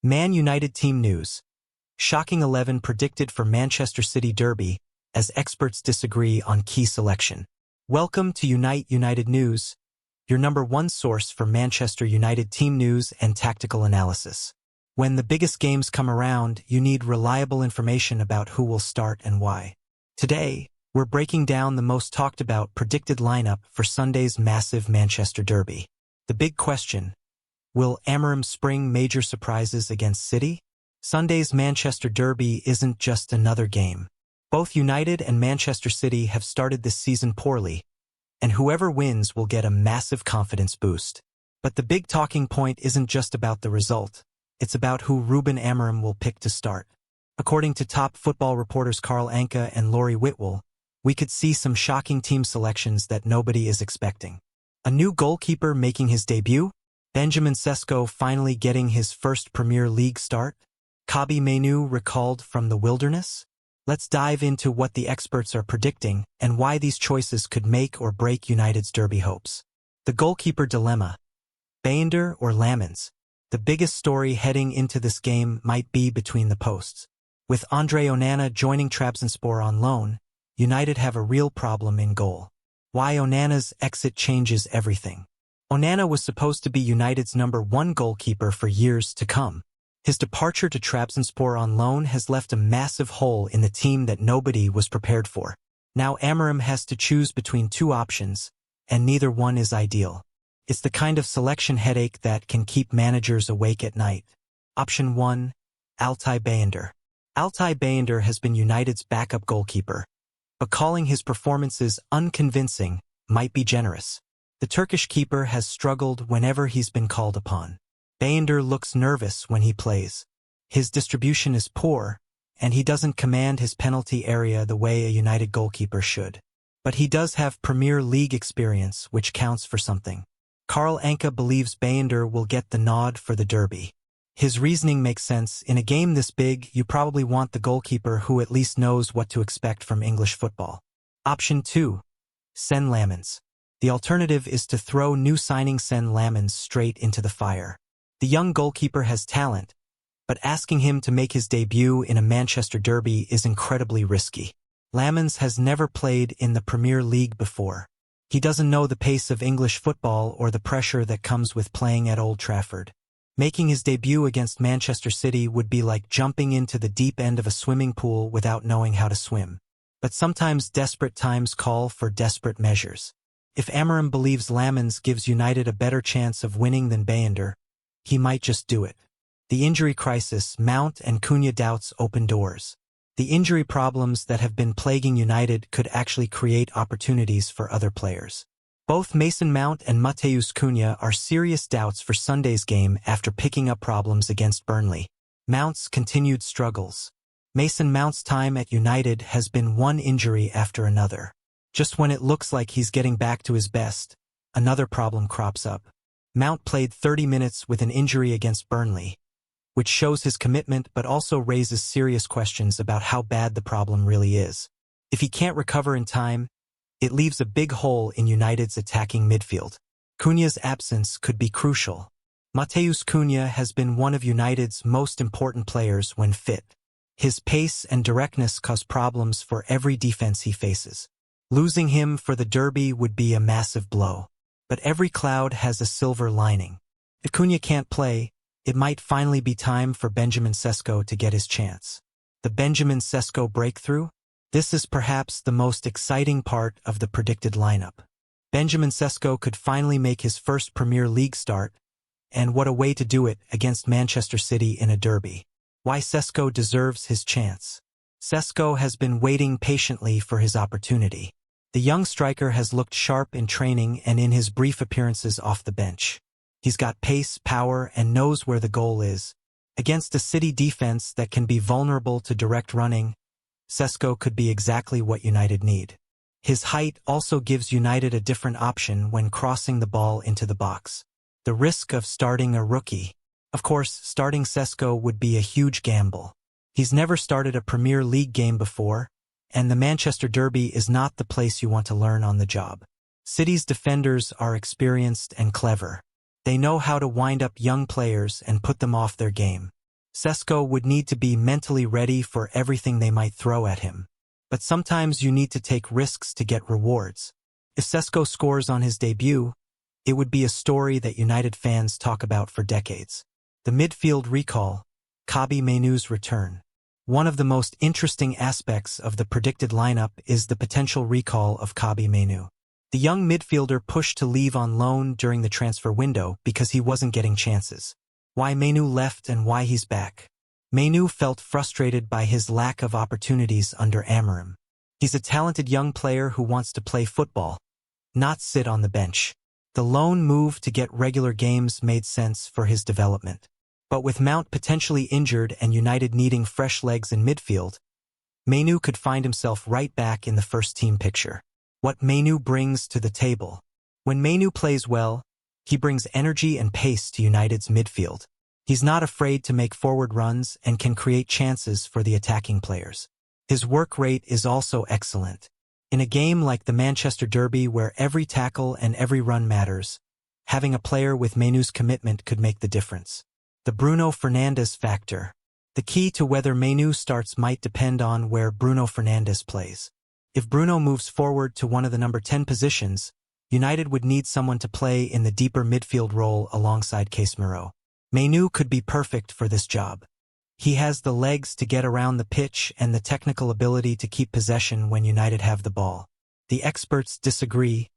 Man United team news. Shocking 11 predicted for Manchester City derby, as experts disagree on key selection. Welcome to Unite United News, your #1 source for Manchester United team news and tactical analysis. When the biggest games come around, you need reliable information about who will start and why. Today, we're breaking down the most talked about predicted lineup for Sunday's massive Manchester derby. The big question: will Amorim spring major surprises against City? Sunday's Manchester derby isn't just another game. Both United and Manchester City have started this season poorly, and whoever wins will get a massive confidence boost. But the big talking point isn't just about the result. It's about who Ruben Amorim will pick to start. According to top football reporters Carl Anka and Laurie Whitwell, we could see some shocking team selections that nobody is expecting. A new goalkeeper making his debut? Benjamin Sesko finally getting his first Premier League start? Kobbie Mainoo recalled from the wilderness? Let's dive into what the experts are predicting and why these choices could make or break United's derby hopes. The goalkeeper dilemma. Baynder or Lammens? The biggest story heading into this game might be between the posts. With Andre Onana joining Trabzonspor on loan, United have a real problem in goal. Why Onana's exit changes everything. Onana was supposed to be United's #1 goalkeeper for years to come. His departure to Trabzonspor on loan has left a massive hole in the team that nobody was prepared for. Now Amorim has to choose between two options, and neither one is ideal. It's the kind of selection headache that can keep managers awake at night. Option 1. Altay Baynder. Altay Baynder has been United's backup goalkeeper, but calling his performances unconvincing might be generous. The Turkish keeper has struggled whenever he's been called upon. Baynder looks nervous when he plays. His distribution is poor, and he doesn't command his penalty area the way a United goalkeeper should. But he does have Premier League experience, which counts for something. Carl Anka believes Baynder will get the nod for the derby. His reasoning makes sense. In a game this big, you probably want the goalkeeper who at least knows what to expect from English football. Option 2. Senne Lammens. The alternative is to throw new signing Senne Lammens straight into the fire. The young goalkeeper has talent, but asking him to make his debut in a Manchester derby is incredibly risky. Lammens has never played in the Premier League before. He doesn't know the pace of English football or the pressure that comes with playing at Old Trafford. Making his debut against Manchester City would be like jumping into the deep end of a swimming pool without knowing how to swim. But sometimes desperate times call for desperate measures. If Amorim believes Lammens gives United a better chance of winning than Baynder, he might just do it. The injury crisis, Mount and Cunha doubts open doors. The injury problems that have been plaguing United could actually create opportunities for other players. Both Mason Mount and Matheus Cunha are serious doubts for Sunday's game after picking up problems against Burnley. Mount's continued struggles. Mason Mount's time at United has been one injury after another. Just when it looks like he's getting back to his best, another problem crops up. Mount played 30 minutes with an injury against Burnley, which shows his commitment but also raises serious questions about how bad the problem really is. If he can't recover in time, it leaves a big hole in United's attacking midfield. Cunha's absence could be crucial. Matheus Cunha has been one of United's most important players when fit. His pace and directness cause problems for every defense he faces. Losing him for the derby would be a massive blow. But every cloud has a silver lining. If Cunha can't play, it might finally be time for Benjamin Sesko to get his chance. The Benjamin Sesko breakthrough? This is perhaps the most exciting part of the predicted lineup. Benjamin Sesko could finally make his first Premier League start, and what a way to do it against Manchester City in a derby. Why Sesko deserves his chance. Sesko has been waiting patiently for his opportunity. The young striker has looked sharp in training and in his brief appearances off the bench. He's got pace, power, and knows where the goal is. Against a City defense that can be vulnerable to direct running, Sesko could be exactly what United need. His height also gives United a different option when crossing the ball into the box. The risk of starting a rookie. Of course, starting Sesko would be a huge gamble. He's never started a Premier League game before, and the Manchester derby is not the place you want to learn on the job. City's defenders are experienced and clever. They know how to wind up young players and put them off their game. Sesko would need to be mentally ready for everything they might throw at him. But sometimes you need to take risks to get rewards. If Sesko scores on his debut, it would be a story that United fans talk about for decades. The midfield recall, Kobbie Mainoo's return. One of the most interesting aspects of the predicted lineup is the potential recall of Kobbie Mainoo. The young midfielder pushed to leave on loan during the transfer window because he wasn't getting chances. Why Mainoo left and why he's back. Mainoo felt frustrated by his lack of opportunities under Amorim. He's a talented young player who wants to play football, not sit on the bench. The loan move to get regular games made sense for his development. But with Mount potentially injured and United needing fresh legs in midfield, Mainoo could find himself right back in the first-team picture. What Mainoo brings to the table. When Mainoo plays well, he brings energy and pace to United's midfield. He's not afraid to make forward runs and can create chances for the attacking players. His work rate is also excellent. In a game like the Manchester Derby where every tackle and every run matters, having a player with Mainoo's commitment could make the difference. The Bruno Fernandes factor. The key to whether Mainoo starts might depend on where Bruno Fernandes plays. If Bruno moves forward to one of the number 10 positions, United would need someone to play in the deeper midfield role alongside Casemiro. Mainoo could be perfect for this job. He has the legs to get around the pitch and the technical ability to keep possession when United have the ball. The experts disagree.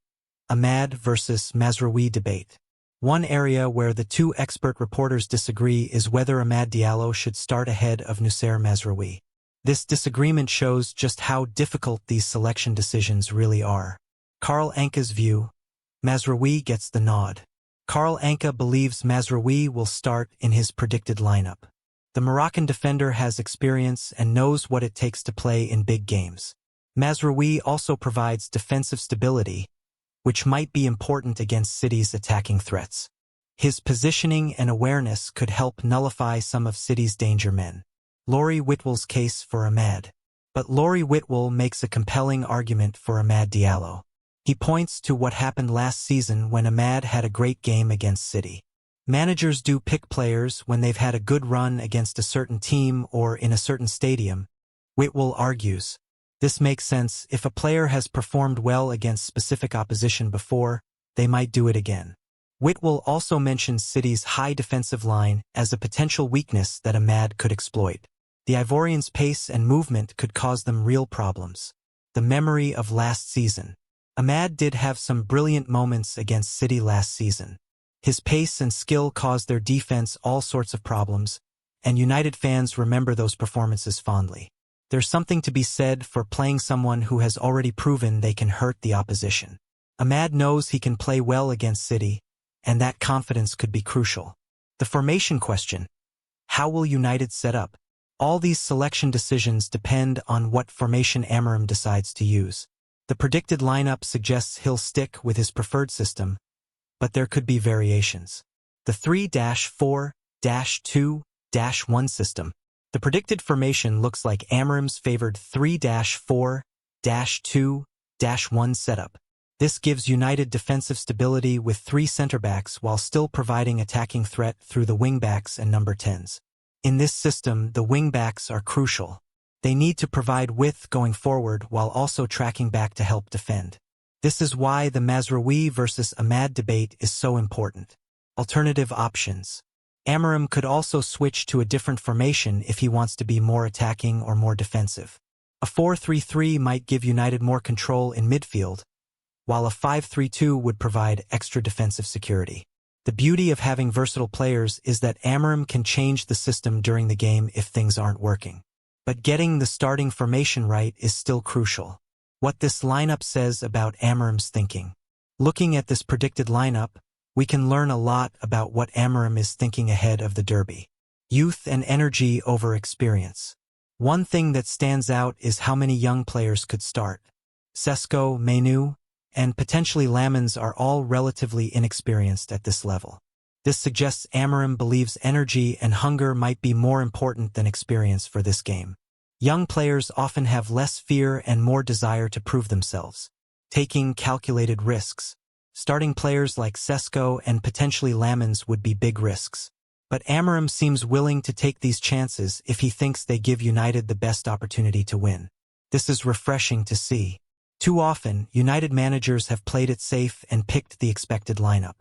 Amad versus Mazraoui debate. One area where the two expert reporters disagree is whether Amad Diallo should start ahead of Noussair Mazraoui. This disagreement shows just how difficult these selection decisions really are. Karl Anke's view: Mazraoui gets the nod. Karl Anke believes Mazraoui will start in his predicted lineup. The Moroccan defender has experience and knows what it takes to play in big games. Mazraoui also provides defensive stability, which might be important against City's attacking threats. His positioning and awareness could help nullify some of City's danger men. Laurie Whitwell's case for Amad. But Laurie Whitwell makes a compelling argument for Amad Diallo. He points to what happened last season when Amad had a great game against City. Managers do pick players when they've had a good run against a certain team or in a certain stadium, Whitwell argues. This makes sense. If a player has performed well against specific opposition before, they might do it again. Whitwell also mentions City's high defensive line as a potential weakness that Amad could exploit. The Ivorians' pace and movement could cause them real problems. The memory of last season. Amad did have some brilliant moments against City last season. His pace and skill caused their defense all sorts of problems, and United fans remember those performances fondly. There's something to be said for playing someone who has already proven they can hurt the opposition. Amad knows he can play well against City, and that confidence could be crucial. The formation question: how will United set up? All these selection decisions depend on what formation Amorim decides to use. The predicted lineup suggests he'll stick with his preferred system, but there could be variations. The 3-4-2-1 system. The predicted formation looks like Amorim's favored 3-4-2-1 setup. This gives United defensive stability with 3 center-backs while still providing attacking threat through the wing-backs and number 10s. In this system, the wing-backs are crucial. They need to provide width going forward while also tracking back to help defend. This is why the Mazraoui versus Amad debate is so important. Alternative options. Amorim could also switch to a different formation if he wants to be more attacking or more defensive. A 4-3-3 might give United more control in midfield, while a 5-3-2 would provide extra defensive security. The beauty of having versatile players is that Amorim can change the system during the game if things aren't working. But getting the starting formation right is still crucial. What this lineup says about Amorim's thinking. Looking at this predicted lineup, we can learn a lot about what Amorim is thinking ahead of the derby. Youth and energy over experience. One thing that stands out is how many young players could start. Sesko, Mainoo, and potentially Lammens are all relatively inexperienced at this level. This suggests Amorim believes energy and hunger might be more important than experience for this game. Young players often have less fear and more desire to prove themselves, taking calculated risks. Starting players like Sesko and potentially Lammens would be big risks. But Amorim seems willing to take these chances if he thinks they give United the best opportunity to win. This is refreshing to see. Too often, United managers have played it safe and picked the expected lineup.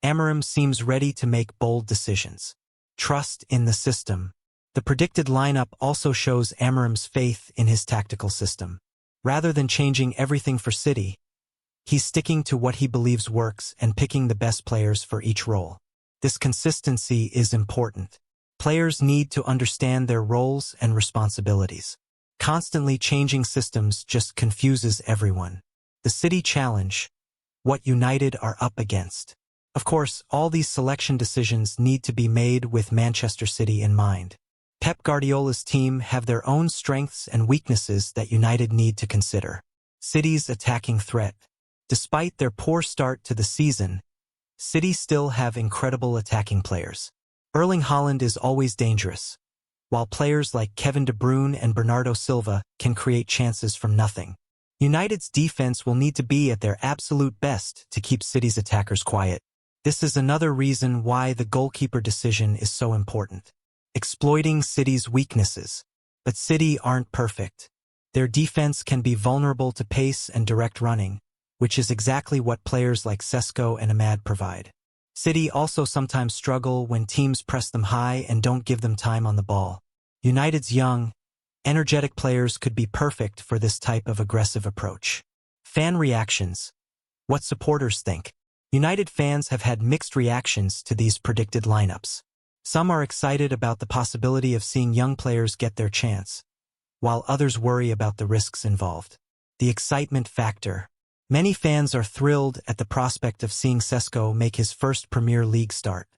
Amorim seems ready to make bold decisions. Trust in the system. The predicted lineup also shows Amorim's faith in his tactical system. Rather than changing everything for City, he's sticking to what he believes works and picking the best players for each role. This consistency is important. Players need to understand their roles and responsibilities. Constantly changing systems just confuses everyone. The City challenge, what United are up against. Of course, all these selection decisions need to be made with Manchester City in mind. Pep Guardiola's team have their own strengths and weaknesses that United need to consider. City's attacking threat. Despite their poor start to the season, City still have incredible attacking players. Erling Haaland is always dangerous, while players like Kevin De Bruyne and Bernardo Silva can create chances from nothing. United's defense will need to be at their absolute best to keep City's attackers quiet. This is another reason why the goalkeeper decision is so important. Exploiting City's weaknesses. But City aren't perfect. Their defense can be vulnerable to pace and direct running, which is exactly what players like Sesko and Ahmad provide. City also sometimes struggle when teams press them high and don't give them time on the ball. United's young, energetic players could be perfect for this type of aggressive approach. Fan reactions. What supporters think. United fans have had mixed reactions to these predicted lineups. Some are excited about the possibility of seeing young players get their chance, while others worry about the risks involved. The excitement factor. Many fans are thrilled at the prospect of seeing Sesko make his first Premier League start.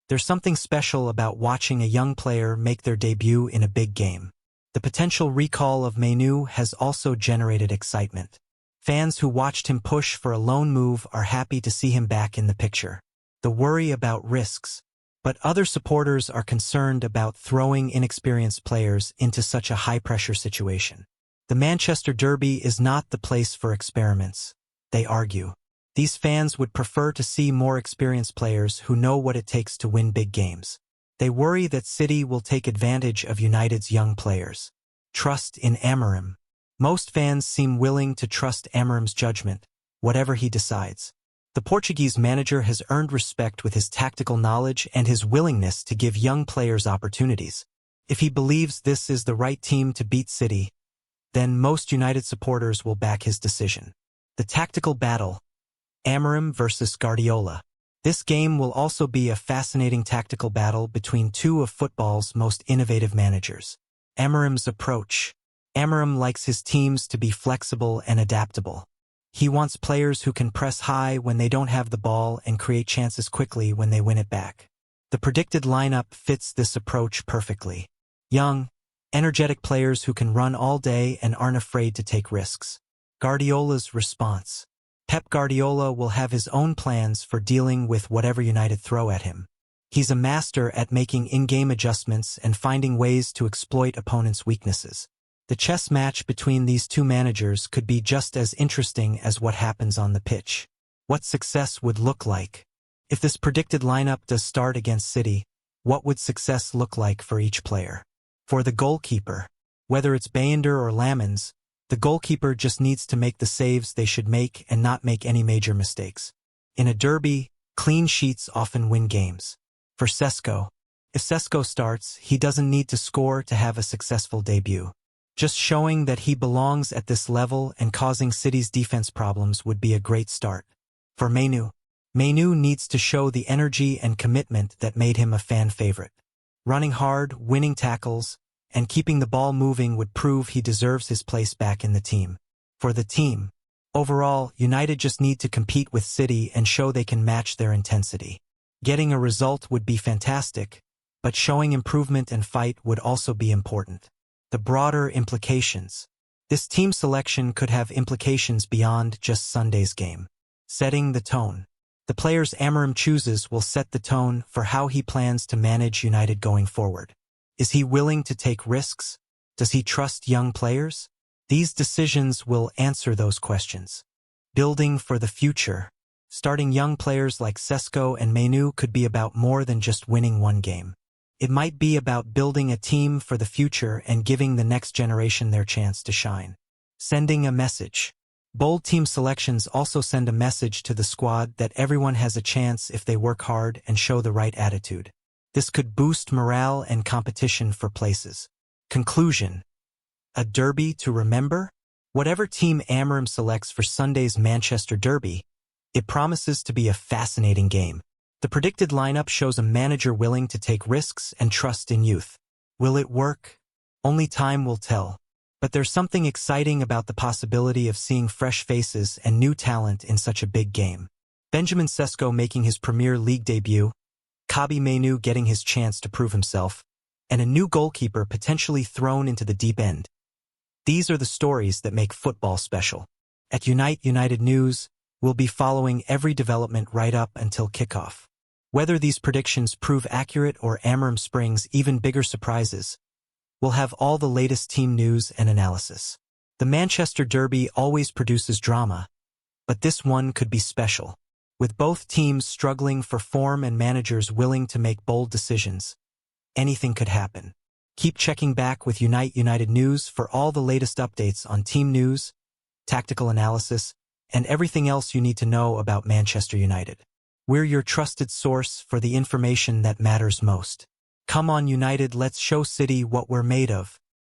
There's something special about watching a young player make their debut in a big game. The potential recall of Mainoo has also generated excitement. Fans who watched him push for a loan move are happy to see him back in the picture. The worry about risks. But other supporters are concerned about throwing inexperienced players into such a high-pressure situation. The Manchester Derby is not the place for experiments, they argue. These fans would prefer to see more experienced players who know what it takes to win big games. They worry that City will take advantage of United's young players. Trust in Amorim. Most fans seem willing to trust Amorim's judgment, whatever he decides. The Portuguese manager has earned respect with his tactical knowledge and his willingness to give young players opportunities. If he believes this is the right team to beat City, then most United supporters will back his decision. The tactical battle. Amorim versus Guardiola. This game will also be a fascinating tactical battle between two of football's most innovative managers. Amorim's approach. Amorim likes his teams to be flexible and adaptable. He wants players who can press high when they don't have the ball and create chances quickly when they win it back. The predicted lineup fits this approach perfectly. Young, energetic players who can run all day and aren't afraid to take risks. Guardiola's response. Pep Guardiola will have his own plans for dealing with whatever United throw at him. He's a master at making in-game adjustments and finding ways to exploit opponents' weaknesses. The chess match between these two managers could be just as interesting as what happens on the pitch. What success would look like? If this predicted lineup does start against City, what would success look like for each player? For the goalkeeper, whether it's Bayender or Lammens, the goalkeeper just needs to make the saves they should make and not make any major mistakes. In a derby, clean sheets often win games. For Sesko, if Sesko starts, he doesn't need to score to have a successful debut. Just showing that he belongs at this level and causing City's defense problems would be a great start. For Mainoo needs to show the energy and commitment that made him a fan favorite. Running hard, winning tackles, and keeping the ball moving would prove he deserves his place back in the team. For the team, overall, United just need to compete with City and show they can match their intensity. Getting a result would be fantastic, but showing improvement and fight would also be important. The broader implications. This team selection could have implications beyond just Sunday's game. Setting the tone. The players Amorim chooses will set the tone for how he plans to manage United going forward. Is he willing to take risks? Does he trust young players? These decisions will answer those questions. Building for the future. Starting young players like Sesko and Mainoo could be about more than just winning one game. It might be about building a team for the future and giving the next generation their chance to shine. Sending a message. Bold team selections also send a message to the squad that everyone has a chance if they work hard and show the right attitude. This could boost morale and competition for places. Conclusion. A derby to remember? Whatever team Amorim selects for Sunday's Manchester Derby, it promises to be a fascinating game. The predicted lineup shows a manager willing to take risks and trust in youth. Will it work? Only time will tell. But there's something exciting about the possibility of seeing fresh faces and new talent in such a big game. Benjamin Sesko making his Premier League debut, Kobbie Mainoo getting his chance to prove himself, and a new goalkeeper potentially thrown into the deep end. These are the stories that make football special. At Unite United News, we'll be following every development right up until kickoff. Whether these predictions prove accurate or Amorim springs even bigger surprises, we'll have all the latest team news and analysis. The Manchester Derby always produces drama, but this one could be special. With both teams struggling for form and managers willing to make bold decisions, anything could happen. Keep checking back with Unite United News for all the latest updates on team news, tactical analysis, and everything else you need to know about Manchester United. We're your trusted source for the information that matters most. Come on United, let's show City what we're made of.